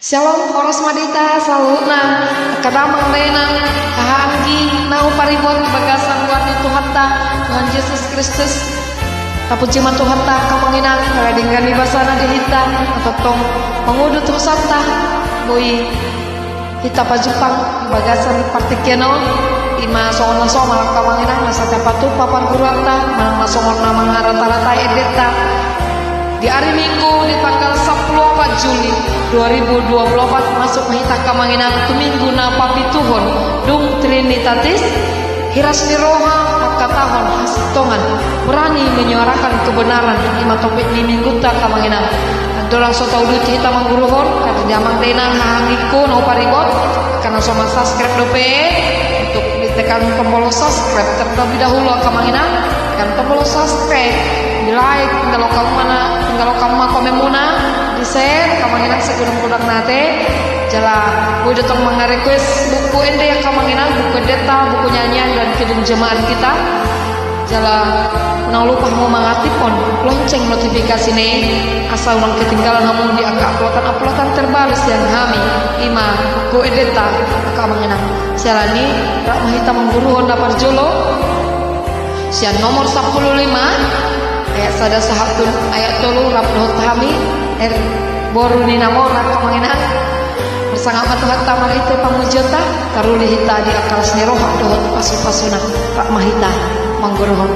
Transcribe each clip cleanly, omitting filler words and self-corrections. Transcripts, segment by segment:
Shalom horos madita salutna kadamang dena kahanggi nau paribon bagasan warni Tuhan Yesus Kristus tapuji man Tuhan ta kamanginang karadinggan basana dihita atau mengudut husata boy hita pajupang bagasan partikeno ima soona somal kamanginang nasa tapatu papan kurata manang nasongorna mangharata-rata edeta di hari Minggu di tanggal 14 Juli 2024 masuk mahita kamanginang tuminggu na papituhon dung Trinitatis hiras ni roha katahon hasitongan berani menyuarakan kebenaran ima topik ni minggu ta kamanginang dorang sotau duti hita mangguruhon karena jamang denang hangiku no paribot karena soma subscribe dope untuk ditekan tombol subscribe terlebih dahulu kamanginang dan tombol subscribe di like tinggal kamu komen muna di share kamanginang segudang-gudang nate jala gue datang mengarequest buku ende yang kamanginang buku deta buku nyanyian dan kidung jemaat kita jala unang lupa mau mengatipon lonceng notifikasi nih asal unang ketinggalan namun di angka uploadan terbaru yang kami ima buku edeta kamanginang sialani rak mahita mengguru honda parjolo sian nomor 15 ayat sada sahatun ayat tolu rabdoh tahami boru ni namora kamanginang bersangka Tuhan tamar itu pamujota karuli hita di akal sneroh dohot pasu-pasuna rak mahita mangguruhon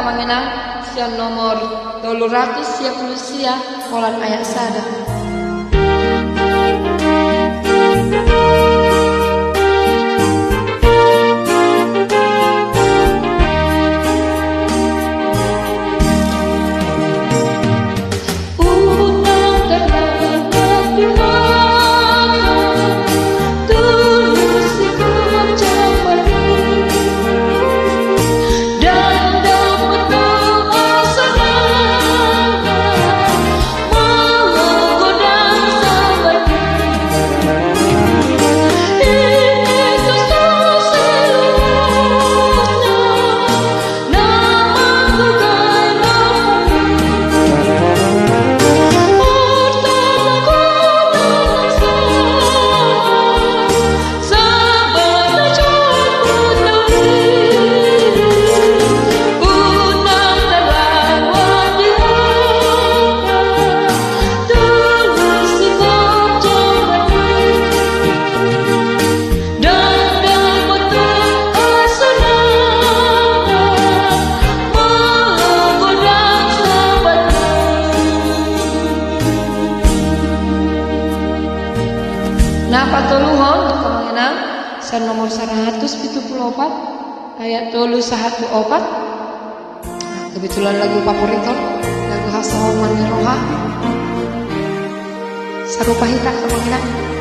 kamanginang siang nomor 200 siap Lucia molan ayat sada Mau Napa tuluhon kemanginang sa nomor 174 ayat 314. Kebetulan lagu favorito, lagu Hasawaman Roha. Sarupa hita kemanginang.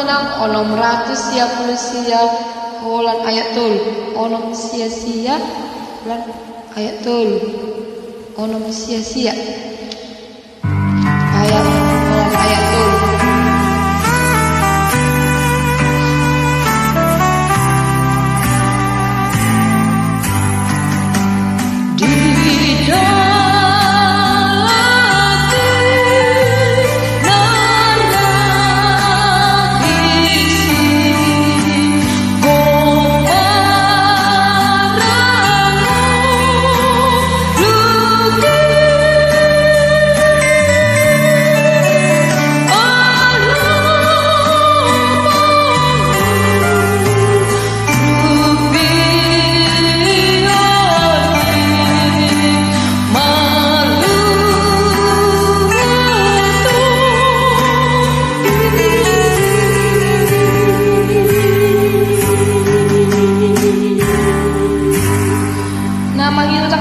Dan onom ratus sia puluh sia holan ayat tul onom sia-sia lan ayat tul onom sia-sia ayat holan ayat tul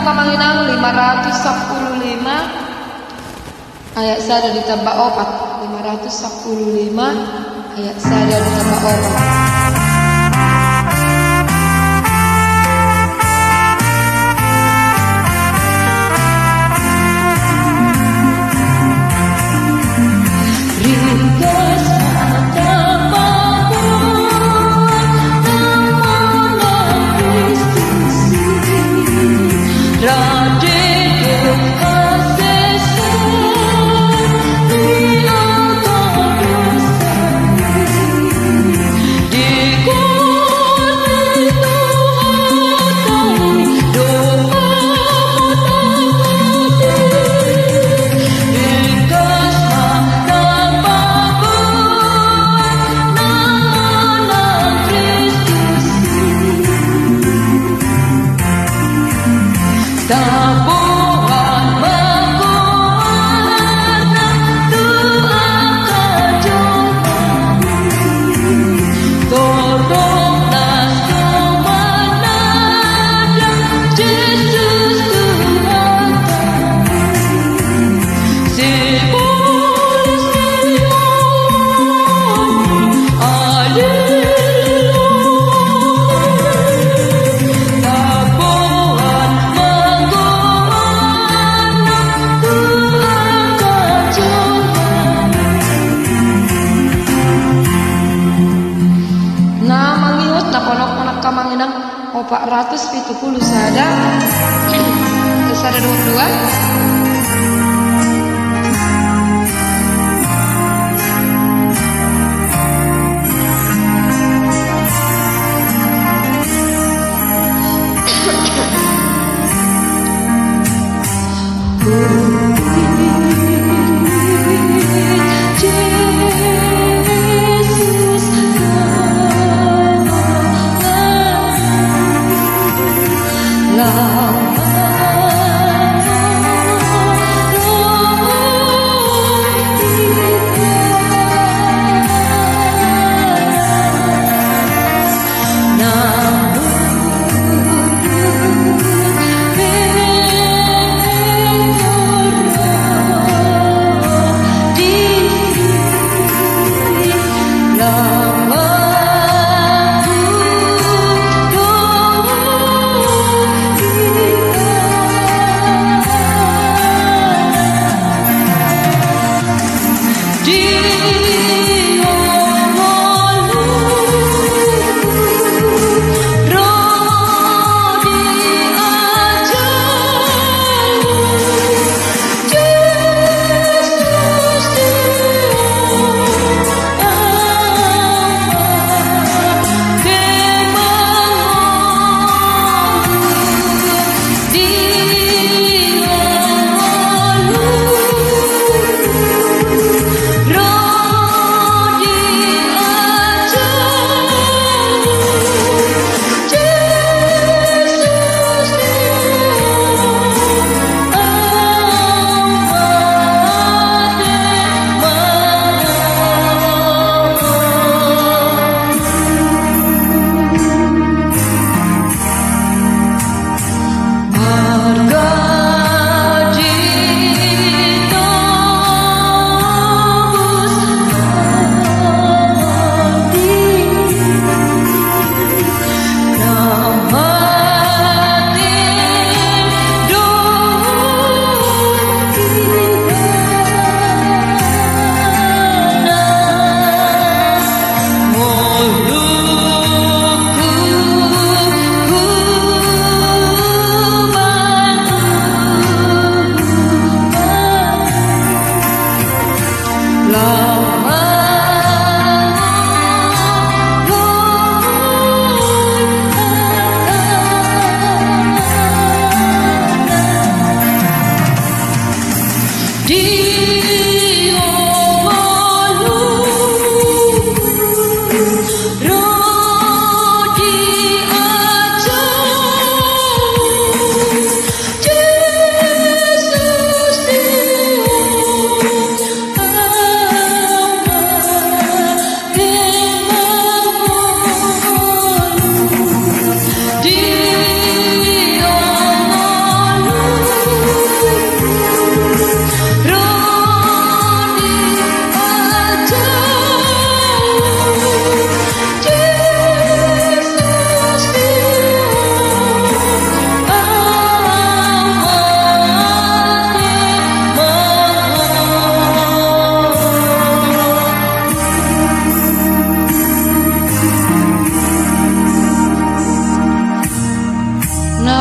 Pamanginang 515 ayat sada ditambah 4 515 ayat sada ditambah 4 ringkas mata di 670 sada. Sada 22.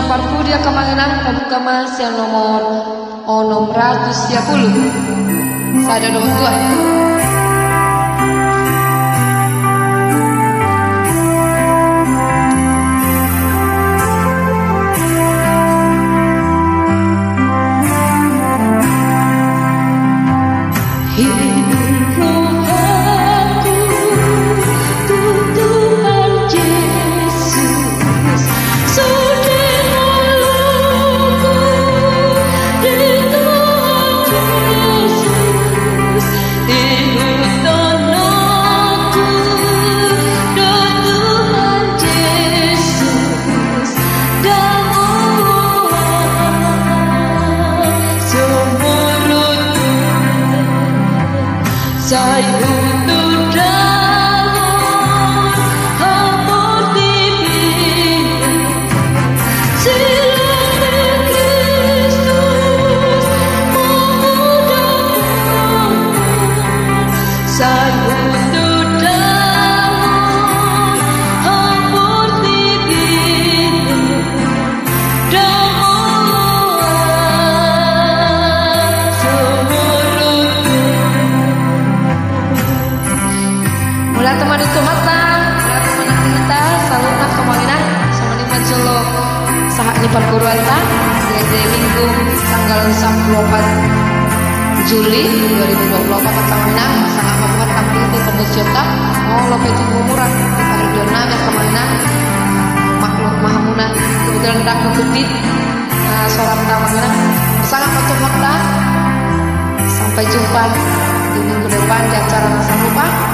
Parpudia kemanginan kabuka mas yang nomor 610 sada 22. 24 Juli 2024 Kamanang sangat mabuhat kami di pembesyota mau lo peci murah pada dionanya Kamanang makhluk mahamuna kebetulan dak mengikuti sholat Kamanang sangat patuh waktu. Sampai jumpa di minggu depan di acara Masa Lupa.